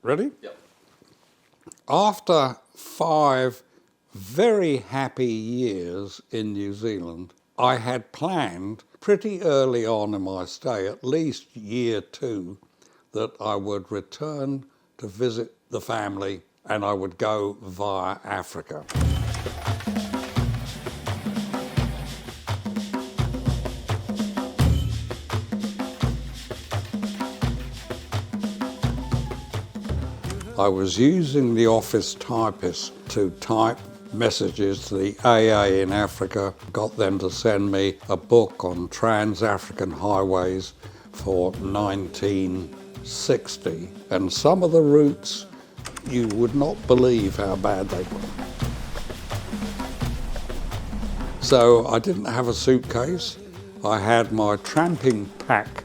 Ready? Yep. After 5 very happy years in New Zealand, I had planned pretty early on in my stay, at least year 2, that I would return to visit the family and I would go via Africa. I was using the office typist to type messages to the AA in Africa, got them to send me a book on trans-African highways for 1960, and some of the routes you would not believe how bad they were. So I didn't have a suitcase. I had my tramping pack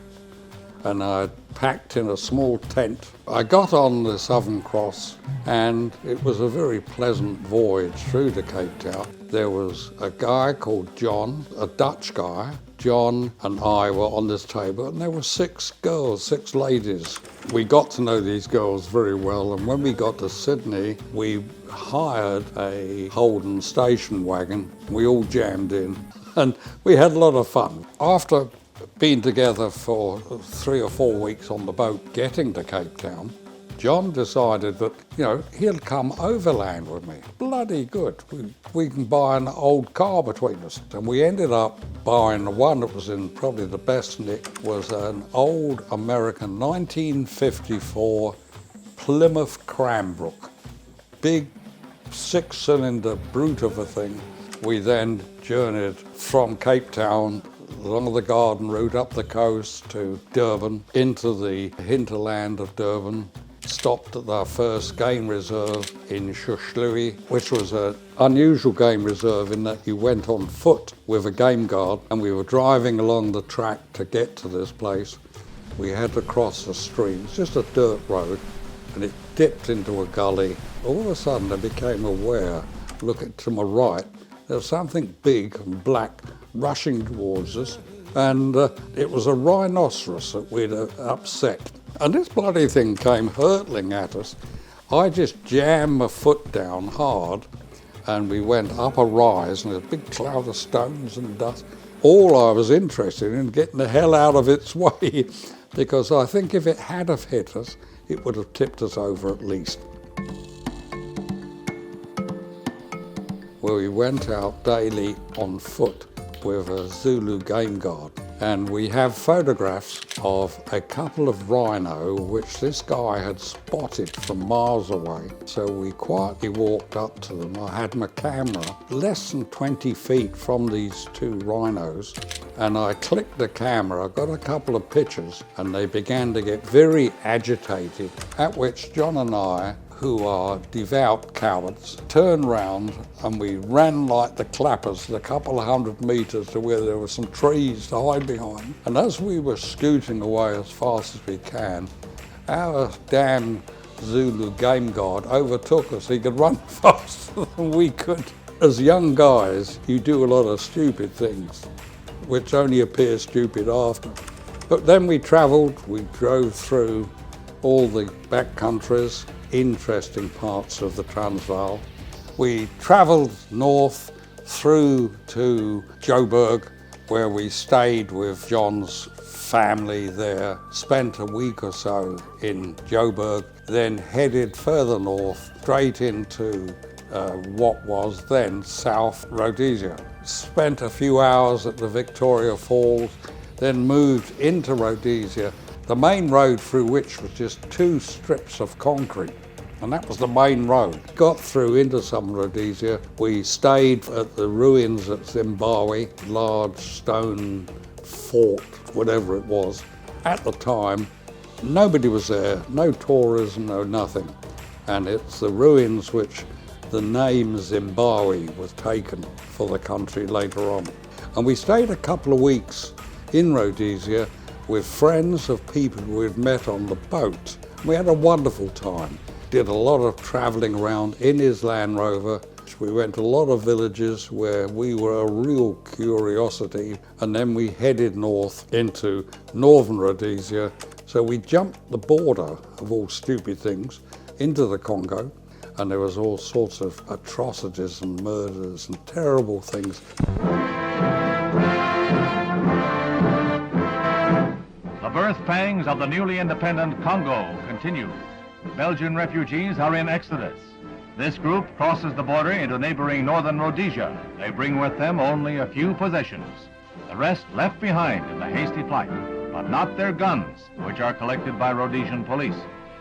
and I packed in a small tent. I got on the Southern Cross and it was a very pleasant voyage through to Cape Town. There was a guy called John, a Dutch guy. John and I were on this table and there were 6 girls, 6 ladies. We got to know these girls very well, and when we got to Sydney, we hired a Holden station wagon. We all jammed in and we had a lot of fun. After being together for 3 or 4 weeks on the boat getting to Cape Town, John decided that, he'll come overland with me. Bloody good. We can buy an old car between us. And we ended up buying the one that was in probably the best nick, was an old American 1954 Plymouth Cranbrook. Big 6-cylinder brute of a thing. We then journeyed from Cape Town along the garden route up the coast to Durban, into the hinterland of Durban, stopped at our first game reserve in Shushlewy, which was an unusual game reserve in that you went on foot with a game guard, and we were driving along the track to get to this place. We had to cross a stream. It's just a dirt road, and it dipped into a gully. All of a sudden I became aware, looking to my right, there was something big and black rushing towards us, and it was a rhinoceros that we'd upset. And this bloody thing came hurtling at us. I just jammed my foot down hard, and we went up a rise, and a big cloud of stones and dust. All I was interested in getting the hell out of its way, because I think if it had have hit us, it would have tipped us over at least. Well, we went out daily on foot with a Zulu game guard, and we have photographs of a couple of rhino which this guy had spotted from miles away. So we quietly walked up to them. I had my camera less than 20 feet from these 2 rhinos, and I clicked the camera. I got a couple of pictures, and they began to get very agitated, at which John and I, who are devout cowards, turned round and we ran like the clappers a couple of 100 metres to where there were some trees to hide behind. And as we were scooting away as fast as we can, our damn Zulu game guard overtook us. He could run faster than we could. As young guys, you do a lot of stupid things, which only appear stupid after. But then we travelled, we drove through all the back countries, interesting parts of the Transvaal. We travelled north through to Joburg, where we stayed with John's family there, spent a week or so in Joburg, then headed further north, straight into what was then South Rhodesia. Spent a few hours at the Victoria Falls, then moved into Rhodesia, the main road through which was just 2 strips of concrete. And that was the main road. Got through into some Rhodesia. We stayed at the ruins at Zimbabwe, large stone fort, whatever it was. At the time, nobody was there, no tourism, no nothing. And it's the ruins which the name Zimbabwe was taken for the country later on. And we stayed a couple of weeks in Rhodesia with friends of people we'd met on the boat. We had a wonderful time. Did a lot of travelling around in his Land Rover. We went to a lot of villages where we were a real curiosity, and then we headed north into northern Rhodesia, So we jumped the border, of all stupid things, into the Congo, and there was all sorts of atrocities and murders and terrible things. The birth pangs of the newly independent Congo continue. Belgian refugees are in exodus. This group crosses the border into neighboring northern Rhodesia. They bring with them only a few possessions. The rest left behind in the hasty flight, but not their guns, which are collected by Rhodesian police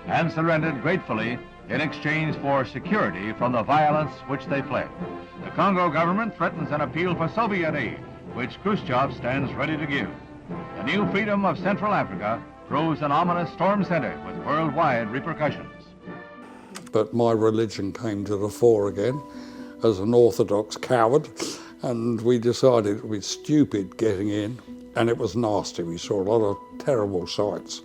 and surrendered gratefully in exchange for security from the violence which they fled. The Congo government threatens an appeal for Soviet aid, which Khrushchev stands ready to give. The new freedom of Central Africa proves an ominous storm center with worldwide repercussions. But my religion came to the fore again as an Orthodox coward, and we decided it was stupid getting in, and it was nasty. We saw a lot of terrible sights.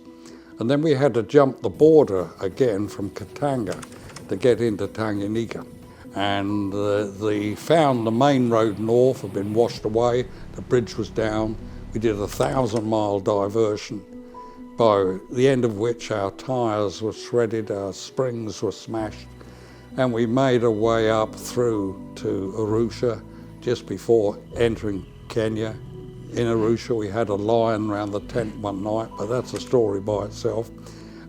And then we had to jump the border again from Katanga to get into Tanganyika. And they found the main road north had been washed away, the bridge was down. We did a 1,000-mile diversion, by the end of which our tyres were shredded, our springs were smashed, and we made our way up through to Arusha just before entering Kenya. In Arusha we had a lion around the tent one night, but that's a story by itself.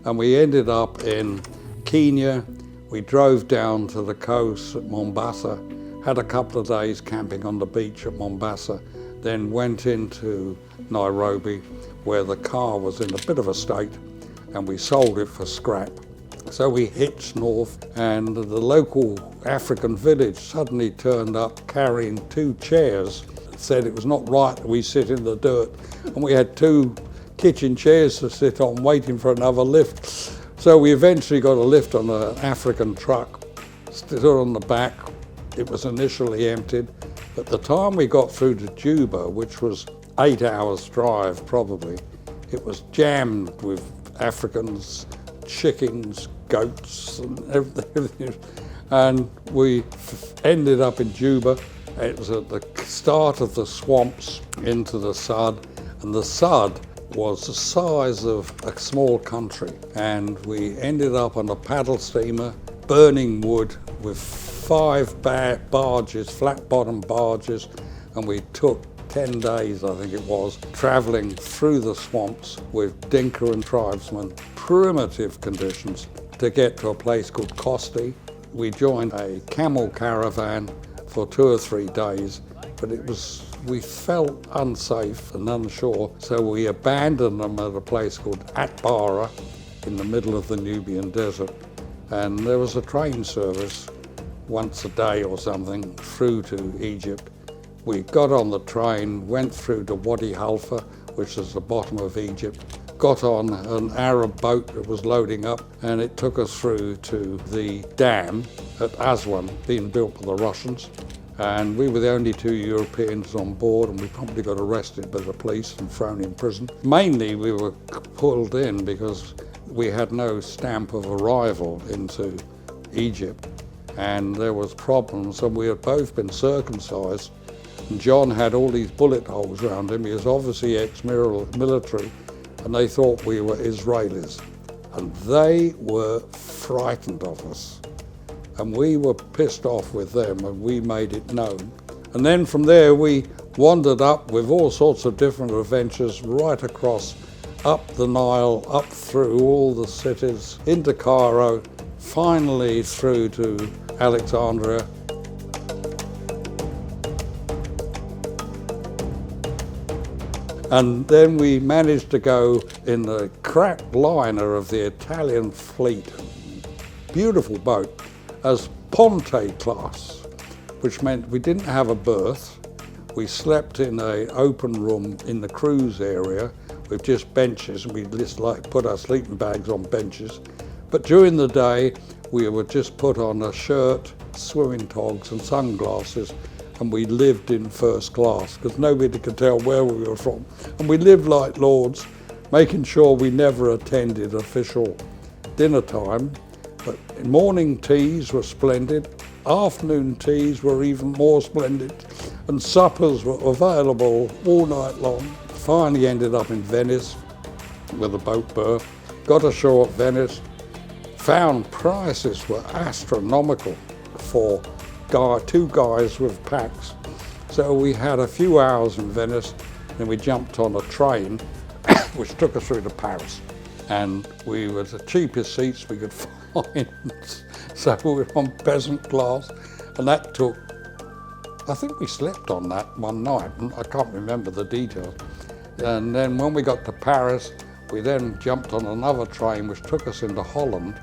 And we ended up in Kenya. We drove down to the coast at Mombasa, had a couple of days camping on the beach at Mombasa, then went into Nairobi, where the car was in a bit of a state, and we sold it for scrap. So we hitched north, and the local African village suddenly turned up carrying 2 chairs. Said it was not right that we sit in the dirt, and we had 2 kitchen chairs to sit on waiting for another lift. So we eventually got a lift on an African truck, stood on the back. It was initially emptied. At the time we got through to Juba, which was 8 hours drive probably, it was jammed with Africans, chickens, goats and everything. And we ended up in Juba. It was at the start of the swamps into the Sud, and the Sud was the size of a small country. And we ended up on a paddle steamer, burning wood with 5 barges, flat-bottom barges, and we took 10 days, I think it was, travelling through the swamps with Dinka and tribesmen, primitive conditions, to get to a place called Kosti. We joined a camel caravan for 2 or 3 days, but we felt unsafe and unsure, so we abandoned them at a place called Atbara in the middle of the Nubian desert. And there was a train service once a day or something through to Egypt. We got on the train, went through to Wadi Halfa, which is the bottom of Egypt, got on an Arab boat that was loading up, and it took us through to the dam at Aswan, being built by the Russians. And we were the only 2 Europeans on board, and we probably got arrested by the police and thrown in prison. Mainly we were pulled in because we had no stamp of arrival into Egypt, and there was problems, and we had both been circumcised, and John had all these bullet holes around him. He was obviously ex-military, and they thought we were Israelis, and they were frightened of us. And we were pissed off with them, and we made it known. And then from there we wandered up with all sorts of different adventures right across, up the Nile, up through all the cities, into Cairo, finally through to Alexandria. And then we managed to go in the crack liner of the Italian fleet, beautiful boat, as Ponte class, which meant we didn't have a berth. We slept in an open room in the cruise area with just benches, and we just put our sleeping bags on benches. But during the day, we would just put on a shirt, swimming togs and sunglasses, and we lived in first class because nobody could tell where we were from. And we lived like lords, making sure we never attended official dinner time. But morning teas were splendid, afternoon teas were even more splendid, and suppers were available all night long. Finally ended up in Venice with a boat berth. got ashore at Venice, found prices were astronomical for two guys with packs. So we had a few hours in Venice, then we jumped on a train which took us through to Paris. And we were the cheapest seats we could find. So we were on peasant class, and that took, I think we slept on that one night, and I can't remember the details. And then when we got to Paris, we then jumped on another train which took us into Holland,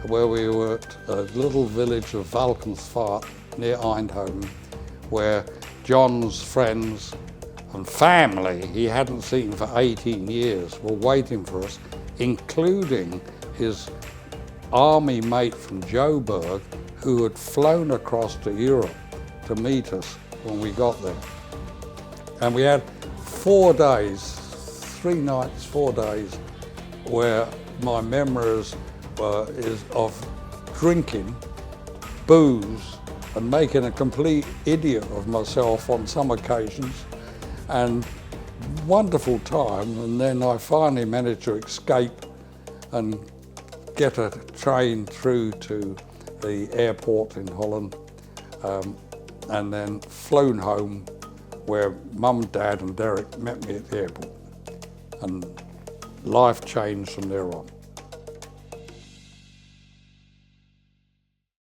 where we were at a little village of Valkensvaart near Eindhoven, where John's friends and family he hadn't seen for 18 years were waiting for us, including his army mate from Joburg who had flown across to Europe to meet us when we got there. And we had 4 days, 3 nights, 4 days, where my memories is of drinking, booze, and making a complete idiot of myself on some occasions, and wonderful time. And then I finally managed to escape and get a train through to the airport in Holland, and then flown home, where Mum, Dad and Derek met me at the airport, and life changed from there on.